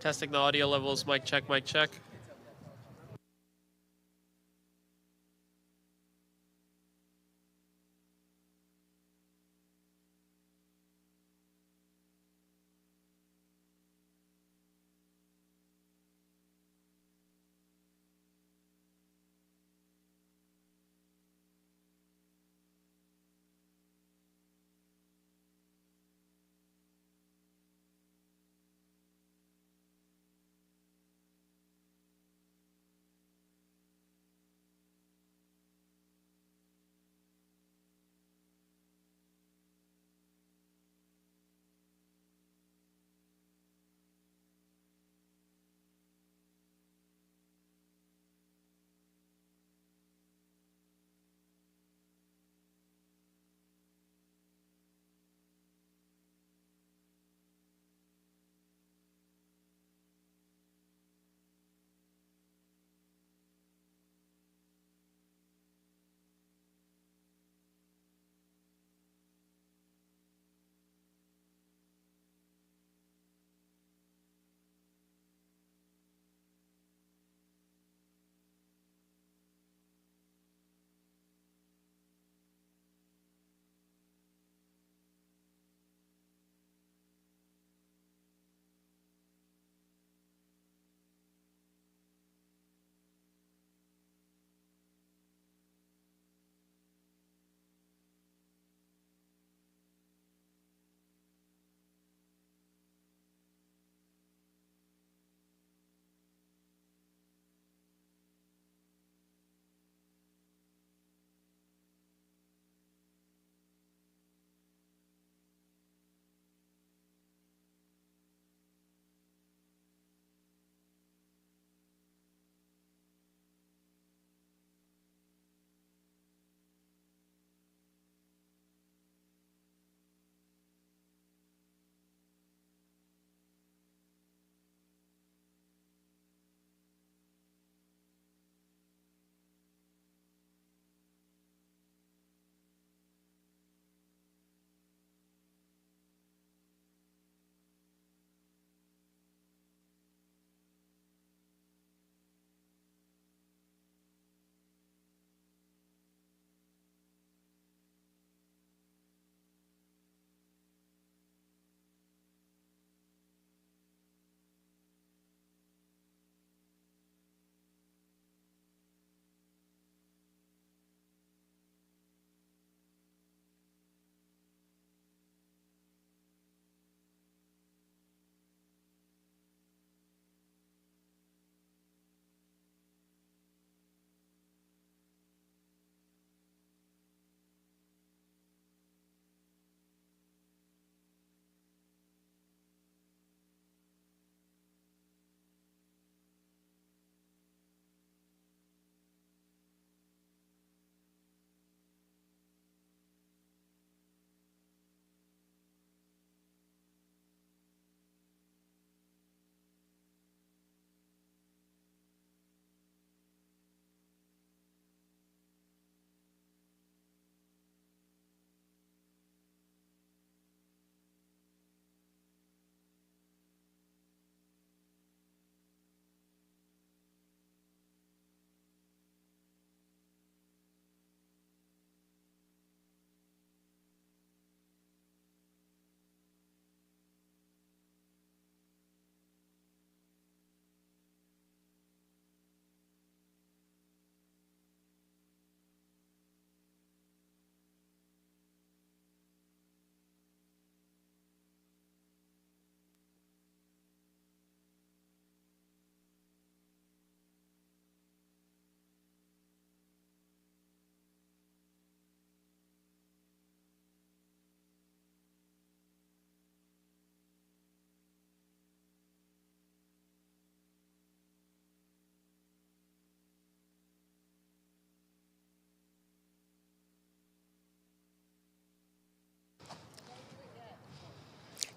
Testing the audio levels. Mic check, mic check.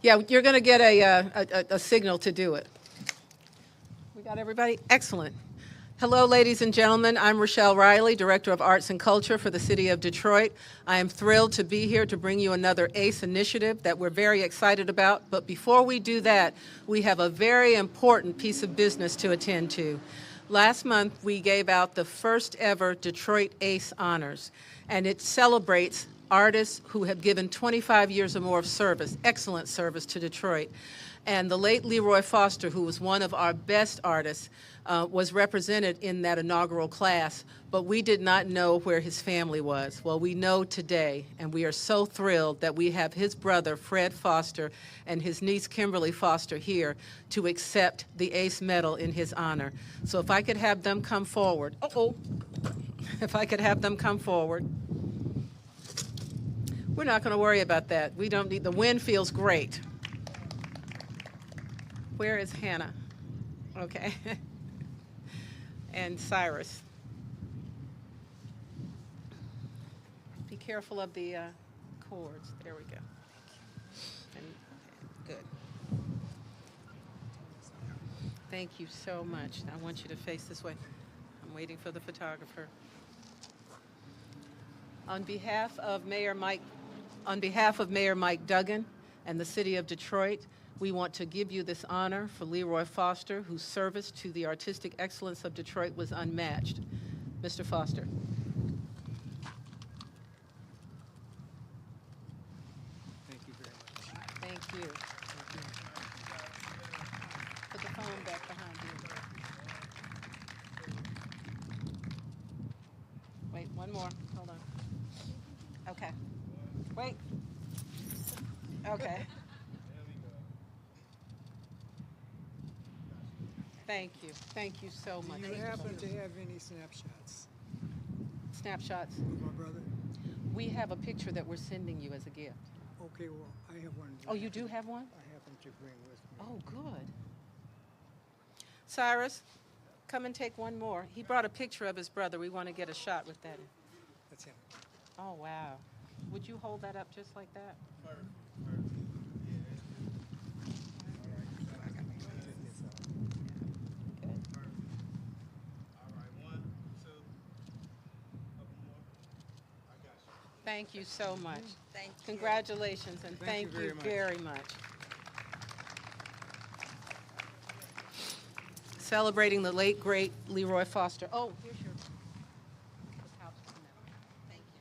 Yeah, you're going to get a signal to do it. We got everybody? Excellent. Hello, ladies and gentlemen. I'm Rochelle Riley, Director of Arts and Culture for the City of Detroit. I am thrilled to be here to bring you another ACE initiative that we're very excited about. But before we do that, we have a very important piece of business to attend to. Last month, we gave out the first ever Detroit ACE Honors, and it celebrates artists who have given 25 years or more of service, excellent service to Detroit. And the late Leroy Foster, who was one of our best artists, was represented in that inaugural class, but we did not know where his family was. Well, we know today, and we are so thrilled that we have his brother, Fred Foster, and his niece, Kimberly Foster, here to accept the ACE Medal in his honor. So if I could have them come forward. If I could have them come forward. We're not going to worry about that. We don't need, the wind feels great. Where is Hannah? Okay. And Cyrus. Be careful of the cords. There we go. And, good. Thank you so much. I want you to face this way. I'm waiting for the photographer. On behalf of Mayor Mike Duggan and the City of Detroit, we want to give you this honor for Leroy Foster, whose service to the artistic excellence of Detroit was unmatched. Mr. Foster. Thank you very much. Thank you. Put the phone back behind you. Wait, one more. Hold on. Okay. Wait. Okay. Thank you. Thank you so much. Do you happen to have any snapshots Snapshots. of my brother? We have a picture that we're sending you as a gift. Okay, well, I have one. Oh, you do have one? I happen to bring with me. Oh, good. Cyrus, come and take one more. He brought a picture of his brother. We want to get a shot with that. That's him. Oh, wow. Would you hold that up just like that? Thank you so much. Thank you. Congratulations, and thank you very much. Celebrating the late, great Leroy Foster. Oh, here's your pouch. Thank you.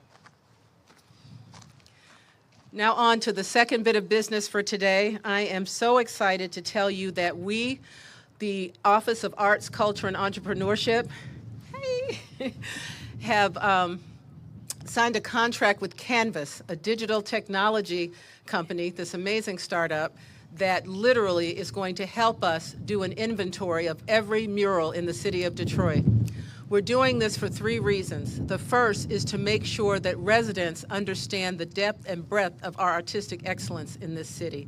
Now on to the second bit of business for today. I am so excited to tell you that we, the Office of Arts, Culture, and Entrepreneurship, have signed a contract with CANVS, a digital technology company, this amazing startup, that literally is going to help us do an inventory of every mural in the city of Detroit. We're doing this for 3 reasons. The first is to make sure that residents understand the depth and breadth of our artistic excellence in this city.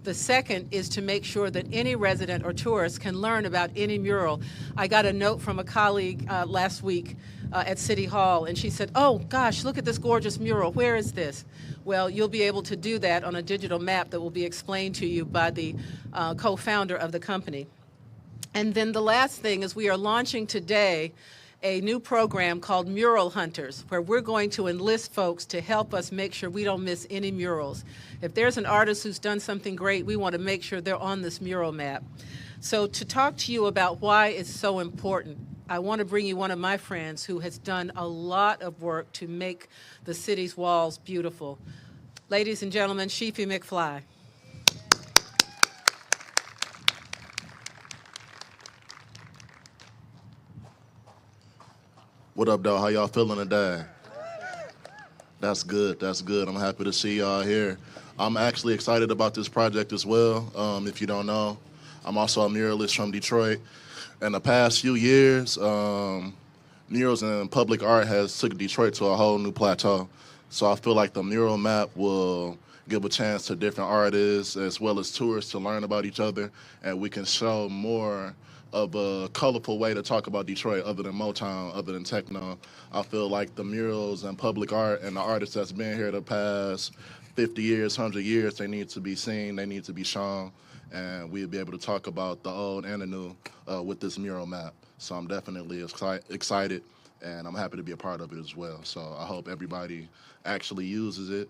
The second is to make sure that any resident or tourist can learn about any mural. I got a note from a colleague last week at City Hall, and she said, oh gosh, look at this gorgeous mural. Where is this? Well, you'll be able to do that on a digital map that will be explained to you by the co-founder of the company. And then the last thing is we are launching today a new program called Mural Hunters, where we're going to enlist folks to help us make sure we don't miss any murals. If there's an artist who's done something great, we want to make sure they're on this mural map. So to talk to you about why it's so important, I want to bring you one of my friends who has done a lot of work to make the city's walls beautiful. Ladies and gentlemen, Sheefy McFly. What up, dog? How y'all feeling today? That's good. That's good. I'm happy to see y'all here. I'm actually excited about this project as well. If you don't know, I'm also a muralist from Detroit. In the past few years, murals and public art has took Detroit to a whole new plateau. So I feel like the Mural Map will give a chance to different artists as well as tourists to learn about each other, and we can show more of a colorful way to talk about Detroit other than Motown, other than techno. I feel like the murals and public art and the artists that's been here the past 50 years, 100 years, they need to be seen, they need to be shown. and we'll be able to talk about the old and the new with this mural map. So I'm definitely excited, and I'm happy to be a part of it as well. So I hope everybody actually uses it,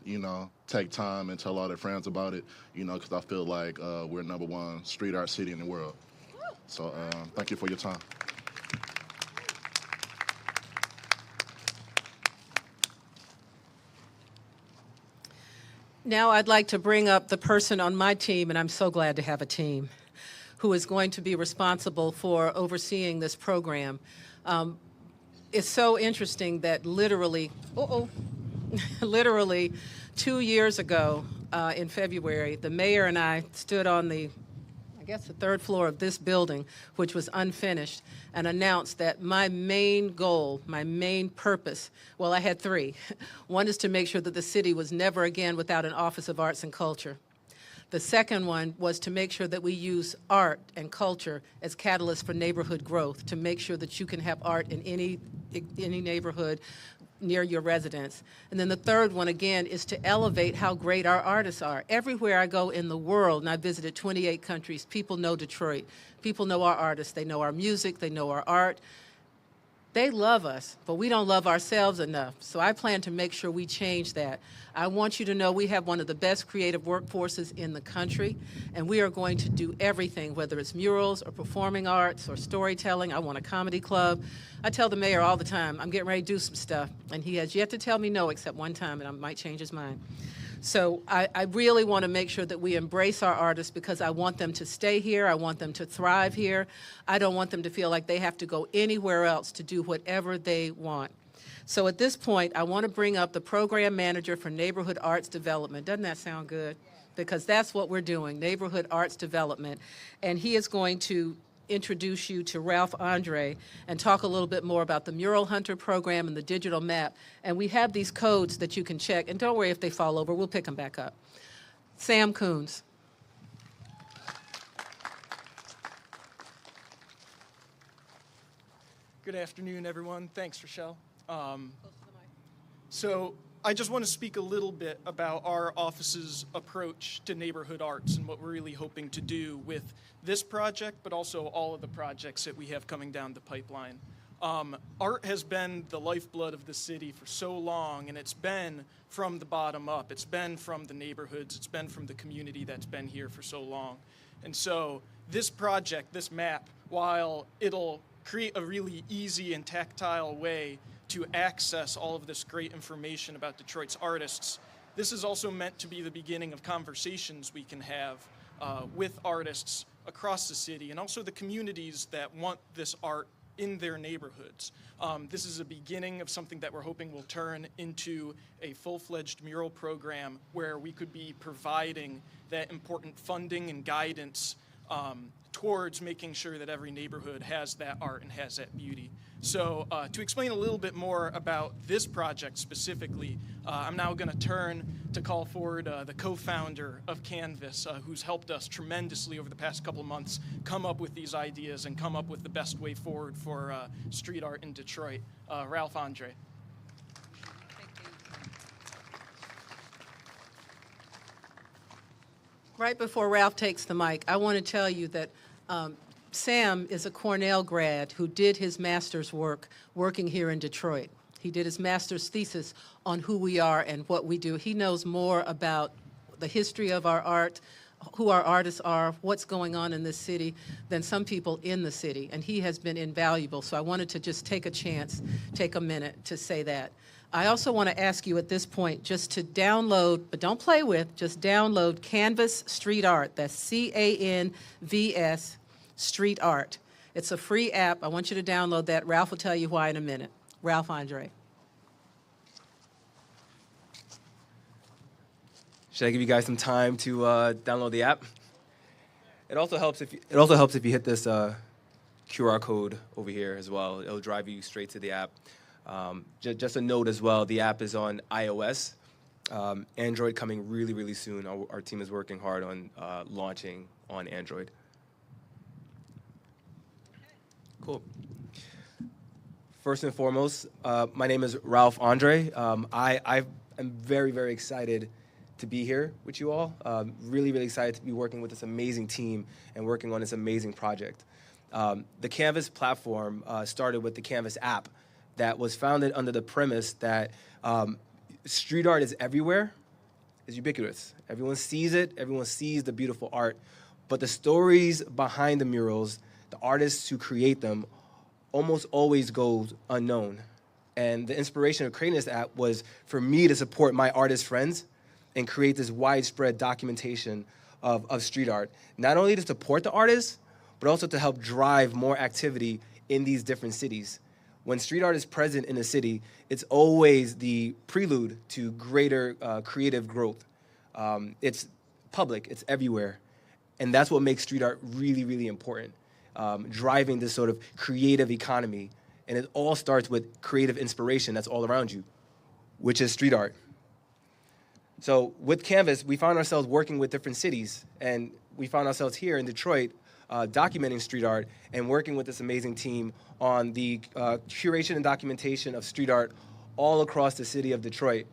take time and tell all their friends about it, because I feel like we're #1 street art city in the world. So thank you for your time. Now I'd like to bring up the person on my team, and I'm so glad to have a team, who is going to be responsible for overseeing this program. It's so interesting that literally 2 years ago in February, the mayor and I stood on the third floor of this building, which was unfinished, and announced that my main goal, my main purpose, well, I had three. One is to make sure that the city was never again without an Office of Arts and Culture. The second one was to make sure that we use art and culture as catalysts for neighborhood growth, to make sure that you can have art in any neighborhood near your residence. And then the third one, again, is to elevate how great our artists are. Everywhere I go in the world, and I visited 28 countries, people know Detroit. People know our artists. They know our music. They know our art. They love us, but we don't love ourselves enough. So I plan to make sure we change that. I want you to know we have one of the best creative workforces in the country, and we are going to do everything, whether it's murals or performing arts or storytelling. I want a comedy club. I tell the mayor all the time, I'm getting ready to do some stuff, and he has yet to tell me no except one time, and I might change his mind. So I really want to make sure that we embrace our artists, because I want them to stay here. I want them to thrive here. I don't want them to feel like they have to go anywhere else to do whatever they want. So at this point, I want to bring up the program manager for neighborhood arts development. Doesn't that sound good? Because that's what we're doing, neighborhood arts development. And he is going to introduce you to Ralph Andre and talk a little bit more about the Mural Hunter program and the digital map. And we have these codes that you can check. And don't worry if they fall over, we'll pick them back up. Sam Coons. Good afternoon, everyone. Thanks, Rochelle. So I just want to speak a little bit about our office's approach to neighborhood arts and what we're really hoping to do with this project, but also all of the projects that we have coming down the pipeline. Art has been the lifeblood of the city for so long, and it's been from the bottom up. It's been from the neighborhoods. It's been from the community that's been here for so long. And so this project, this map, while it'll create a really easy and tactile way to access all of this great information about Detroit's artists, this is also meant to be the beginning of conversations we can have with artists across the city, and also the communities that want this art in their neighborhoods. This is a beginning of something that we're hoping will turn into a full-fledged mural program where we could be providing that important funding and guidance towards making sure that every neighborhood has that art and has that beauty. So to explain a little bit more about this project specifically, I'm now going to turn to call forward the co-founder of CANVS, who's helped us tremendously over the past couple of months come up with these ideas and come up with the best way forward for street art in Detroit, Ralph Andre. Right before Ralph takes the mic, I want to tell you that Sam is a Cornell grad who did his master's work working here in Detroit. He did his master's thesis on who we are and what we do. He knows more about the history of our art, who our artists are, what's going on in this city than some people in the city, and he has been invaluable. So I wanted to just take a chance, take a minute to say that. I also want to ask you at this point just to download, but don't play with, just download CANVS Street Art. That's CANVS Street Art. It's a free app. I want you to download that. Ralph will tell you why in a minute. Ralph Andre. Should I give you guys some time to download the app? It also helps if you hit this QR code over here as well. It'll drive you straight to the app. Just a note as well, the app is on iOS. Android coming really, really soon. Our team is working hard on launching on Android. Cool. First and foremost, my name is Ralph Andre. I am very, very excited to be here with you all. Really, really excited to be working with this amazing team and working on this amazing project. The CANVS platform started with the CANVS app that was founded under the premise that street art is everywhere, is ubiquitous. Everyone sees it, everyone sees the beautiful art, but the stories behind the murals, the artists who create them, almost always goes unknown. And the inspiration of creating this app was for me to support my artist friends and create this widespread documentation of street art. Not only to support the artists, but also to help drive more activity in these different cities. When street art is present in a city, it's always the prelude to greater creative growth. It's public, it's everywhere. And that's what makes street art really, really important, driving this sort of creative economy. And it all starts with creative inspiration that's all around you, which is street art. So with CANVS, we found ourselves working with different cities, and we found ourselves here in Detroit documenting street art and working with this amazing team on the curation and documentation of street art all across the city of Detroit.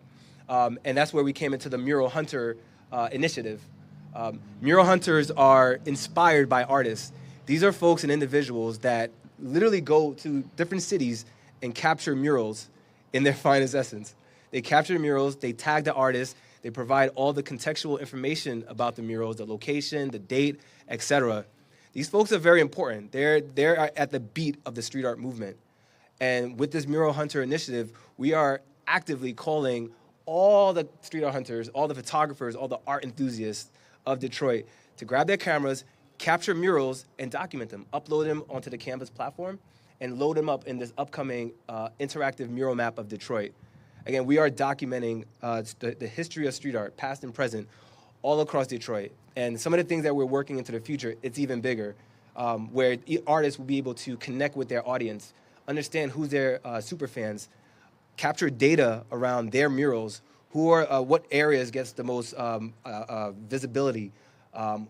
And that's where we came into the Mural Hunter initiative. Mural hunters are inspired by artists. These are folks and individuals that literally go to different cities and capture murals in their finest essence. They capture the murals, they tag the artists, they provide all the contextual information about the murals, the location, the date, etc. These folks are very important. They're at the beat of the street art movement. And with this Mural Hunter initiative, we are actively calling all the street art hunters, all the photographers, all the art enthusiasts of Detroit to grab their cameras, capture murals, and document them, upload them onto the CANVS platform, and load them up in this upcoming interactive mural map of Detroit. Again, we are documenting the history of street art, past and present, all across Detroit. And some of the things that we're working into the future, it's even bigger, where artists will be able to connect with their audience, understand who's their super fans, capture data around their murals, what areas gets the most visibility,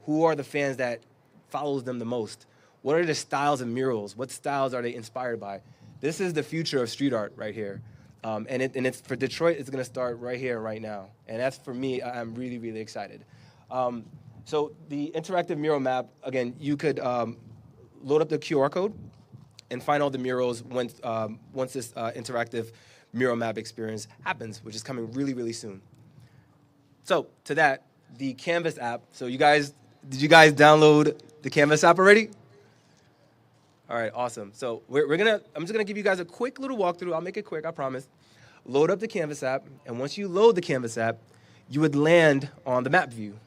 who are the fans that follows them the most, what are the styles of murals, what styles are they inspired by. This is the future of street art right here. And it's for Detroit, it's gonna start right here, right now. And that's, for me, I'm really, really excited. So the interactive mural map, again, you could load up the QR code and find all the murals once this interactive mural map experience happens, which is coming really, really soon. So to that, the CANVS app. So did you guys download the CANVS app already? All right, awesome. So I'm just gonna give you guys a quick little walkthrough. I'll make it quick, I promise. Load up the CANVS app, and once you load the CANVS app, you would land on the map view.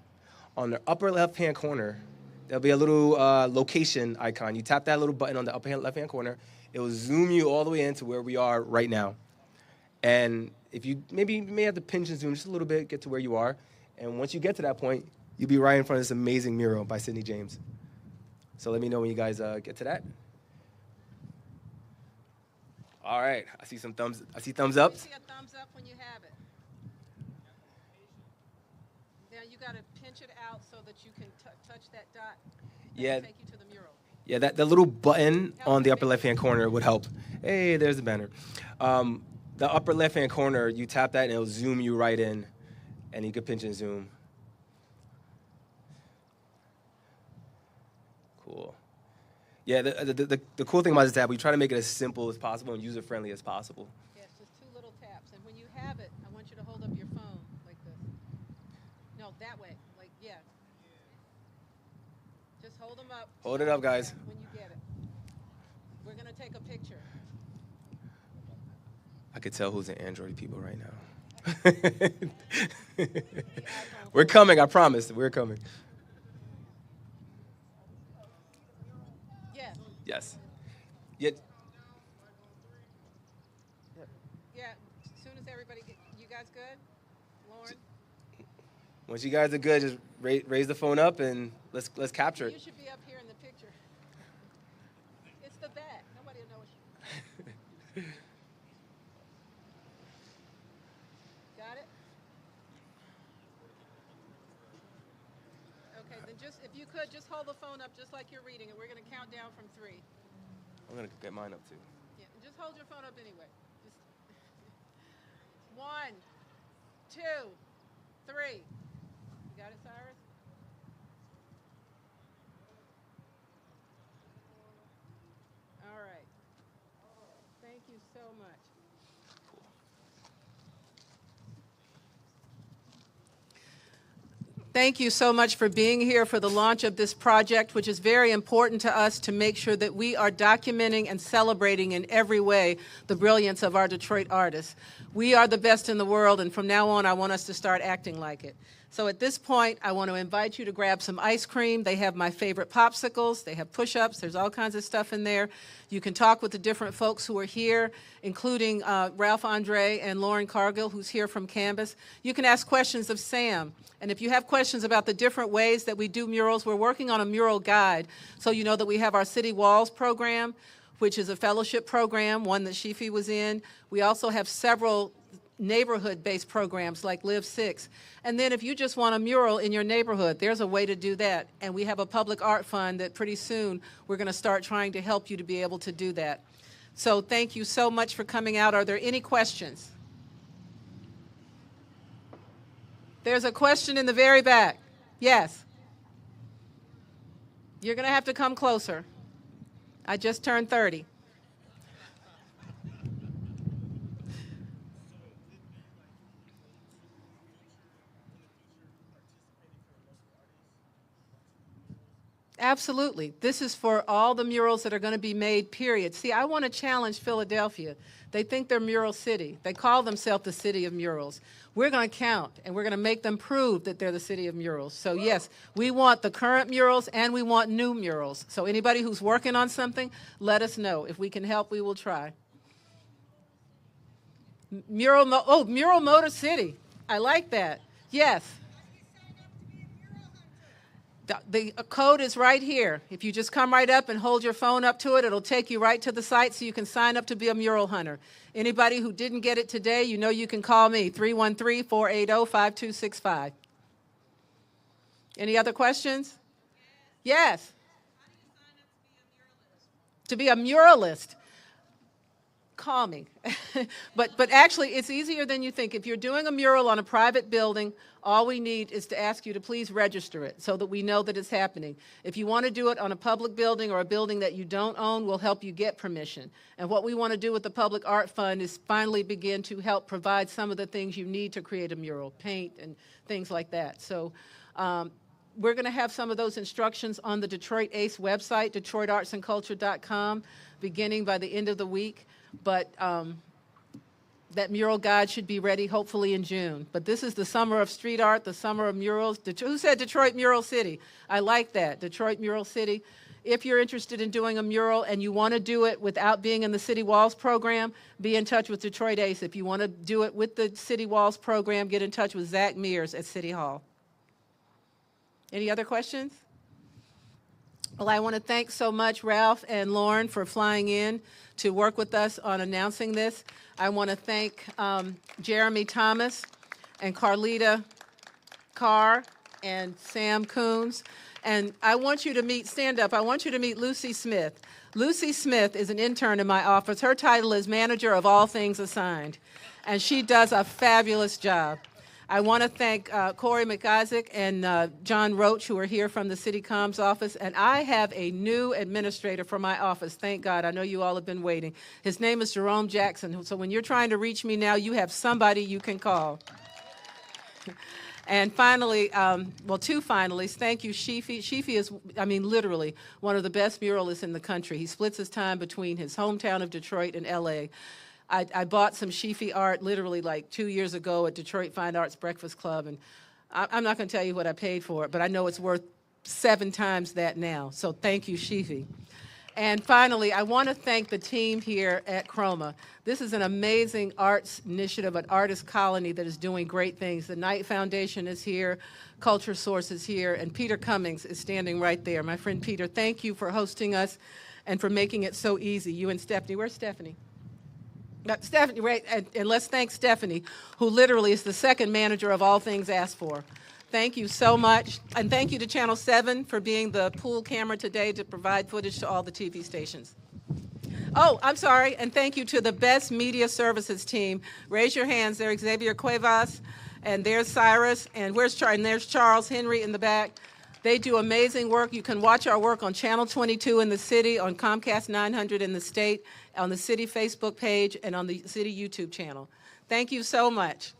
On the upper left-hand corner, there'll be a little location icon. You tap that little button on the upper left-hand corner. It will zoom you all the way into where we are right now. And if you may have to pinch and zoom just a little bit, get to where you are. And once you get to that point, you'll be right in front of this amazing mural by Sidney James. So let me know when you guys get to that. All right, I see thumbs up. I see a thumbs up when you have it. Now you got to pinch it out so that you can touch that dot. Yeah. Take you to the mural. Yeah, that little button on the upper left-hand corner would help. Hey, there's the banner. The upper left-hand corner, you tap that and it'll zoom you right in, and you can pinch and zoom. Cool. Yeah, the cool thing about this tab, we try to make it as simple as possible and user-friendly as possible. Yeah, it's just 2 little taps. And when you have it, I want you to hold up your phone like this. No, that way. Like, yeah. Just hold them up. Hold it up, guys. When you get it. We're going to take a picture. I could tell who's the Android people right now. We're coming, I promise. We're coming. Yes. Yes. Yeah. Yeah. As soon as everybody you guys good? Lauren? Once you guys are good, just raise the phone up and let's capture it. You should be up here in the picture. It's the back. Nobody will know what you Got it? Okay, then if you could, just hold the phone up just like you're reading it. We're going to count down from 3. I'm gonna get mine up too. Yeah, just hold your phone up anyway. Just 1, 2, 3. You got it, Cyrus? All right. Thank you so much. Thank you so much for being here for the launch of this project, which is very important to us to make sure that we are documenting and celebrating in every way the brilliance of our Detroit artists. We are the best in the world, and from now on, I want us to start acting like it. So at this point, I want to invite you to grab some ice cream. They have my favorite popsicles. They have push-ups. There's all kinds of stuff in there. You can talk with the different folks who are here, including Ralph Andre and Lauren Cargill, who's here from CANVS. You can ask questions of Sam. And if you have questions about the different ways that we do murals, we're working on a mural guide. So you know that we have our City Walls program, which is a fellowship program, one that Sheefy was in. We also have several neighborhood-based programs like Live 6. And then if you just want a mural in your neighborhood, there's a way to do that. And we have a public art fund that pretty soon we're going to start trying to help you to be able to do that. So thank you so much for coming out. Are there any questions? There's a question in the very back. Yes. You're going to have to come closer. I just turned 30. Absolutely. This is for all the murals that are going to be made, period. See, I want to challenge Philadelphia. They think they're Mural City. They call themselves the City of Murals. We're going to count, and we're going to make them prove that they're the City of Murals. So yes, we want the current murals, and we want new murals. So anybody who's working on something, let us know. If we can help, we will try. Mural Motor City. I like that. Yes. The code is right here. If you just come right up and hold your phone up to it, it'll take you right to the site so you can sign up to be a mural hunter. Anybody who didn't get it today, you know you can call me, 313-480-5265. Any other questions? Yes. How do you sign up to be a muralist? Call me. but actually, it's easier than you think. If you're doing a mural on a private building, all we need is to ask you to please register it so that we know that it's happening. If you want to do it on a public building or a building that you don't own, we'll help you get permission. And what we want to do with the Public Art Fund is finally begin to help provide some of the things you need to create a mural, paint and things like that. So we're going to have some of those instructions on the Detroit ACE website, DetroitArtsAndCulture.com, beginning by the end of the week. But that mural guide should be ready hopefully in June. But this is the summer of street art, the summer of murals. Who said Detroit Mural City? I like that, Detroit Mural City. If you're interested in doing a mural and you want to do it without being in the City Walls program, be in touch with Detroit ACE. If you want to do it with the City Walls program, get in touch with Zach Meers at City Hall. Any other questions? Well, I want to thank so much Ralph and Lauren for flying in to work with us on announcing this. I want to thank Jeremy Thomas and Carlita Carr and Sam Coons. And I want you to meet, stand up, I want you to meet Lucy Smith. Lucy Smith is an intern in my office. Her title is Manager of All Things Assigned. And she does a fabulous job. I want to thank Corey McIsaac and John Roach, who are here from the City CANVS office. And I have a new administrator for my office, thank God. I know you all have been waiting. His name is Jerome Jackson. So when you're trying to reach me now, you have somebody you can call. And finally, well, two finalists, thank you, Sheefy. Sheefy is, I mean, literally one of the best muralists in the country. He splits his time between his hometown of Detroit and LA. I bought some Sheefy art literally like 2 years ago at Detroit Fine Arts Breakfast Club, and I'm not going to tell you what I paid for it, but I know it's worth 7 times that now. So thank you, Sheefy. And finally, I want to thank the team here at Chroma. This is an amazing arts initiative, an artist colony that is doing great things. The Knight Foundation is here, Culture Source is here, and Peter Cummings is standing right there. My friend Peter, thank you for hosting us and for making it so easy. You and Stephanie. Where's Stephanie? Stephanie, right, and let's thank Stephanie, who literally is the second manager of All Things Asked For. Thank you so much, and thank you to Channel 7 for being the pool camera today to provide footage to all the TV stations. Oh, I'm sorry, and thank you to the Best Media Services team. Raise your hands there, Xavier Cuevas And there's Cyrus, and there's Charles Henry in the back. They do amazing work. You can watch our work on Channel 22 in the city, on Comcast 900 in the state, on the city Facebook page, and on the city YouTube channel. Thank you so much.